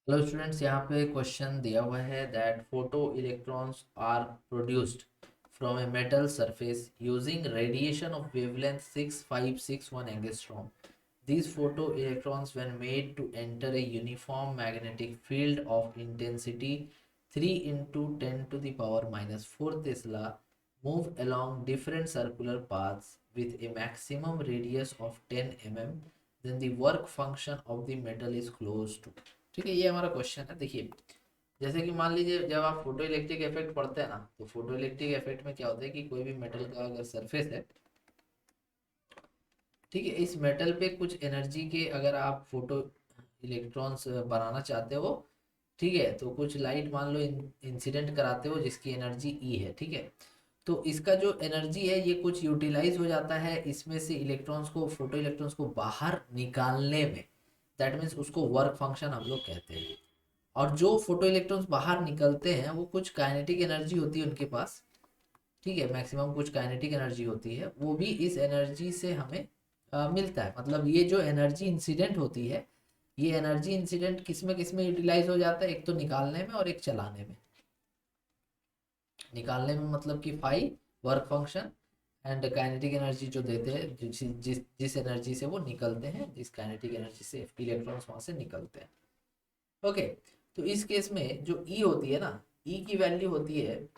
Hello students, यहाँ पे question दिया हुआ है that photo electrons are produced from a metal surface using radiation of wavelength 6561 angstrom. These photoelectrons, when made to enter a uniform magnetic field of intensity 3 into 10 to the power minus 4 Tesla, move along different circular paths with a maximum radius of 10 mm, then the work function of the metal is close to. ठीक है, ये हमारा question है. देखिए, जैसे कि मान लीजिए जब आप फोटो इलेक्ट्रिक इफेक्ट पढ़ते हैं ना, तो फोटो इलेक्ट्रिक इफेक्ट में क्या होता है कि कोई भी मेटल का अगर सरफेस है, ठीक है, इस मेटल पे कुछ एनर्जी के अगर आप फोटो इलेक्ट्रॉन्स बनाना चाहते हो, ठीक है, तो कुछ लाइट मान लो इंसिडेंट कराते हो जिसकी एनर्जी ई है, ठीक है. तो इसका जो एनर्जी है ये कुछ यूटिलाइज हो जाता है इसमें से इलेक्ट्रॉन्स को, फोटो इलेक्ट्रॉन्स को बाहर निकालने में. दैट मीन्स उसको वर्क फंक्शन हम लोग कहते हैं. और जो फोटो इलेक्ट्रॉन्स बाहर निकलते हैं वो कुछ काइनेटिक एनर्जी होती है उनके पास, ठीक है, मैक्सिमम कुछ काइनेटिक एनर्जी होती है, वो भी इस एनर्जी से हमें मिलता है. मतलब ये जो एनर्जी इंसिडेंट होती है, ये एनर्जी इंसिडेंट किस में यूटिलाइज हो जाता है, एक तो निकालने में और एक चलाने में. निकालने में मतलब कि phi work function, and kinetic energy जो देते हैं, जिस एनर्जी से वो निकलते हैं, जिस काइनेटिक एनर्जी से इलेक्ट्रॉन्स वहां से निकलते हैं. ओके, तो इस केस में जो ई होती है ना, ई की वैल्यू होती है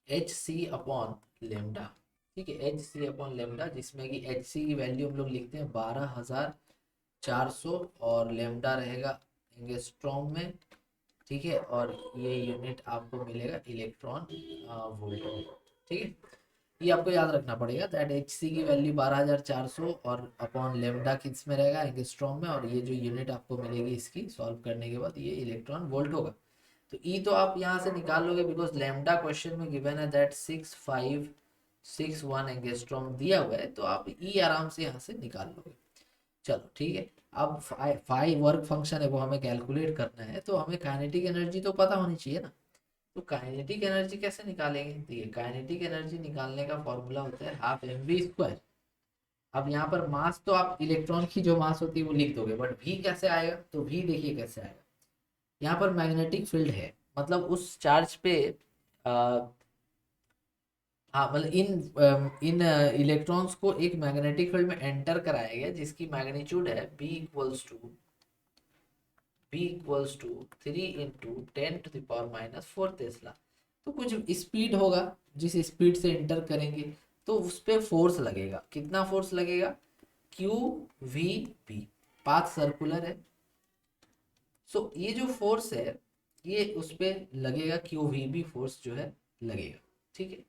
एच सी अपॉन लेमडा. ठीक है, एच सी अपॉन लेमडा, जिसमें कि एच सी की वैल्यू हम लोग लिखते हैं 12,400 और लेमडा रहेगा एंगस्ट्रॉम में. ठीक है, और ये यूनिट आपको मिलेगा इलेक्ट्रॉन वोल्ट में. ठीक है, ये आपको याद रखना पड़ेगा दैट एच सी की वैल्यू 12,400 और अपॉन लेमडा किस में रहेगा, एंगस्ट्रॉम में, और ये जो यूनिट आपको मिलेगी इसकी सॉल्व करने के बाद ये इलेक्ट्रॉन वोल्ट होगा. तो ई तो आप यहाँ से निकाल लोगे बिकॉज लेमडा क्वेश्चन में गिवन है दैट 6561 एंगस्ट्रॉम दिया हुआ है, तो आप ई आराम से यहाँ से निकाल लोगे. चलो ठीक है. अब फाई वर्क फंक्शन है वो हमें कैलकुलेट करना है, तो हमें काइनेटिक एनर्जी तो पता होनी चाहिए ना. तो काइनेटिक एनर्जी कैसे निकालेंगे, देखिए काइनेटिक एनर्जी निकालने का फॉर्मूला होता है हाफ एम वी स्क्वायर. अब यहाँ पर मास तो आप इलेक्ट्रॉन की जो मास होती है वो लिख दोगे, बट वी कैसे आएगा, तो वी देखिए कैसे आएगा. यहाँ पर मैग्नेटिक फील्ड है, मतलब उस चार्ज पे आ, हाँ, मतलब इन इलेक्ट्रॉन्स को एक मैग्नेटिक फील्ड में एंटर कराया गया जिसकी मैग्नीट्यूड है B equals to 3 into 10 to the power minus 4 tesla. तो कुछ स्पीड होगा, जिस स्पीड से एंटर करेंगे तो उस पर फोर्स लगेगा. कितना फोर्स लगेगा, Q V P. Path circular है, सो ये जो फोर्स है ये उस पर लगेगा, क्यू वी बी फोर्स जो है लगेगा. ठीक है,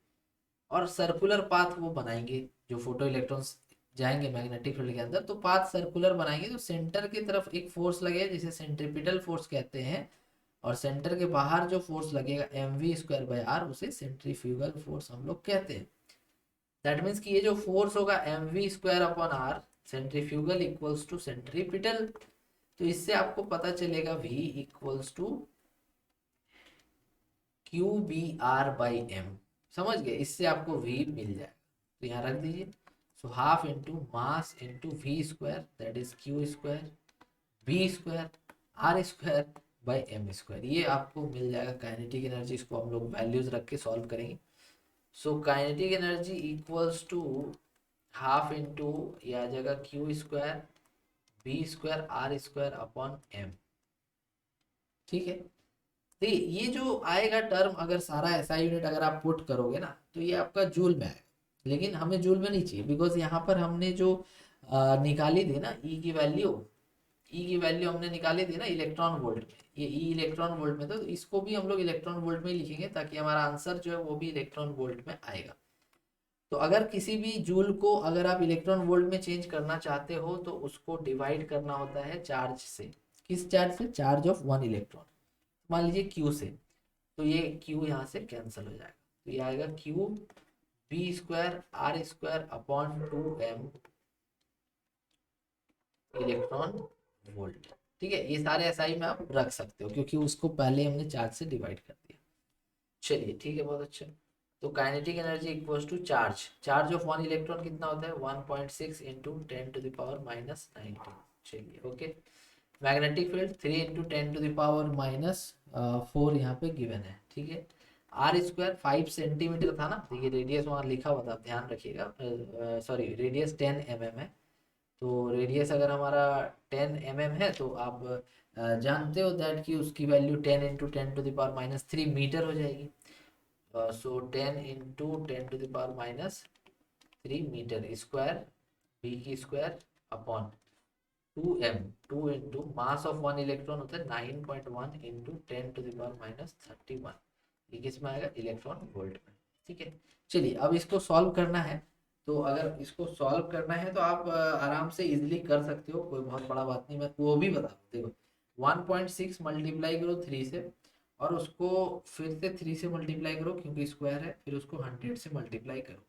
और सर्कुलर पाथ वो बनाएंगे जो फोटो इलेक्ट्रॉन्स जाएंगे मैग्नेटिक फील्ड के अंदर, तो पाथ सर्कुलर बनाएंगे तो सेंटर की तरफ एक फोर्स लगेगा जिसे सेंट्रीपिटल फोर्स कहते हैं, और सेंटर के बाहर जो फोर्स लगेगा M V square by R उसे सेंट्रीफ्यूगल फोर्स हम लोग कहते हैं. दैट मीन्स कि ये जो फोर्स होगा M V square upon R centrifugal equals to centripetal. तो इससे आपको पता चलेगा v equals to Q B R by M. समझ गए, इससे आपको v मिल जाएगा. तो यहाँ रख दीजिए. So half into mass into V square that is Q square B square R square by M square. ये आपको मिल जाएगा काइनेटिक एनर्जी. इसको हम लोग वैल्यूज रख के सॉल्व करेंगे. So kinetic energy equals to half into ये आ जाएगा Q square B square R square upon M. ठीक है, तो ये जो आएगा टर्म, अगर सारा एसआई यूनिट अगर आप पुट करोगे ना तो ये आपका जूल में आएगा. लेकिन हमें जूल में नहीं चाहिए बिकॉज यहाँ पर हमने जो निकाली थी ना ई की वैल्यू, ई की वैल्यू हमने निकाली थी ना इलेक्ट्रॉन वोल्ट में. ये ई इलेक्ट्रॉन वोल्ट में था, तो इसको भी हम लोग इलेक्ट्रॉन वोल्ट में ही लिखेंगे ताकि हमारा आंसर जो है वो भी इलेक्ट्रॉन वोल्ट में आएगा. तो अगर किसी भी जूल को अगर आप इलेक्ट्रॉन वोल्ट में चेंज करना चाहते हो तो उसको डिवाइड करना होता है चार्ज से. किस चार्ज से, चार्ज ऑफ वन इलेक्ट्रॉन. मान लीजिए क्यू से, तो ये क्यू यहाँ से कैंसिल हो जाएगा. तो ये आएगा Q B square R square upon 2m electron volt. ठीक है, ये सारे एसआई में आप रख सकते हो क्योंकि उसको पहले हमने चार्ज से डिवाइड कर दिया. चलिए ठीक है, बहुत अच्छा. तो kinetic energy equals to charge, charge of one electron कितना होता है 1.6 into 10 to the power minus 19. चलिए ओके. मैग्नेटिक फील्ड 3 इंटू 10⁻⁻4 यहाँ पे गिवन है, ठीक है। आर स्क्वायर 5 सेंटीमीटर था ना, देखिए रेडियस वहाँ लिखा हुआ था, ध्यान रखिएगा, सॉरी रेडियस 10 mm है। तो रेडियस अगर हमारा 10 mm है तो आप जानते हो दैट कि उसकी वैल्यू 10 इंटू 10⁻³ मीटर हो जाएगी। सो 10 इंटू 10⁻³ मीटर स्क्वायर बी की square upon 2m, 2 into mass of one electron होता है 9.1 इंटू 10⁻31। ये किस में आएगा, इलेक्ट्रॉन वोल्ट में, ठीक है। चलिए अब इसको सॉल्व करना है। तो अगर इसको सॉल्व करना है तो आप आराम से इजीली कर सकते हो, कोई बहुत बड़ा बात नहीं, मैं वो भी बता दूं। देखो 1.6 मल्टीप्लाई करो 3 से, और उसको फिर से 3 से मल्टीप्लाई करो क्योंकि स्क्वायर है, फिर उसको 100 से मल्टीप्लाई करो,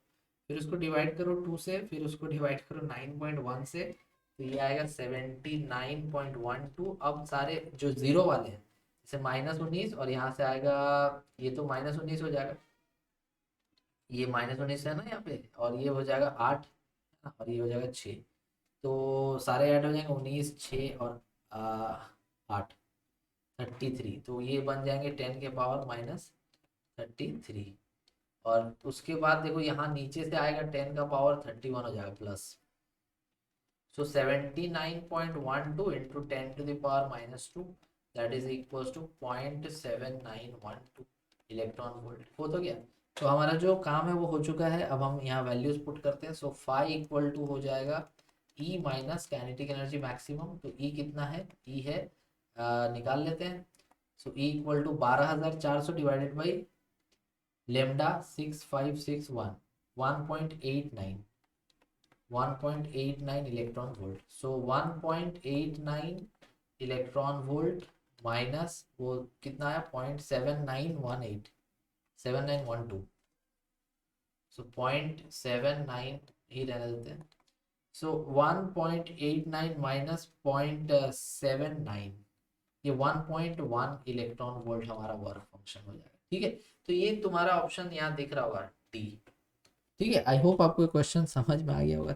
फिर उसको डिवाइड करो 2 से, फिर उसको डिवाइड करो 9.1 से, तो ये आएगा 79.12। अब सारे जो जीरो वाले हैं, जैसे -19, और यहाँ से आएगा, ये तो -19 हो जाएगा, ये -19 है ना यहाँ पे, और ये हो जाएगा 8, और ये हो जाएगा 6। तो सारे ऐड हो जाएंगे 19, 6 और 8, 33। तो ये बन जाएंगे 10⁻⁻33। और उसके बाद देखो यहाँ नीचे से आएगा 10⁻31 हो जाएगा plus. So 79.12 into 10⁻⁻2 that is equals to 0.7912 electron volt. हो तो गया, तो हमारा जो काम है वो हो चुका है। अब हम यहाँ वैल्यूज पुट करते हैं। सो फाई इक्वल टू हो जाएगा E minus kinetic energy maximum. तो E कितना है, E है निकाल लेते हैं। So E equal to 12,400 divided by lambda 6561, 1.89 electron volt. So 1.89 electron volt minus वो कितना है 0.7912। सो 0.79 ही रहने देते हैं। सो 1.89 माइनस 0.79, ये 1.1 इलेक्ट्रॉन वोल्ट हमारा वर्क फंक्शन हो जाएगा, ठीक है। तो ये तुम्हारा ऑप्शन यहाँ दिख रहा होगा डी, ठीक है। आई होप आपको क्वेश्चन समझ में आ गया होगा।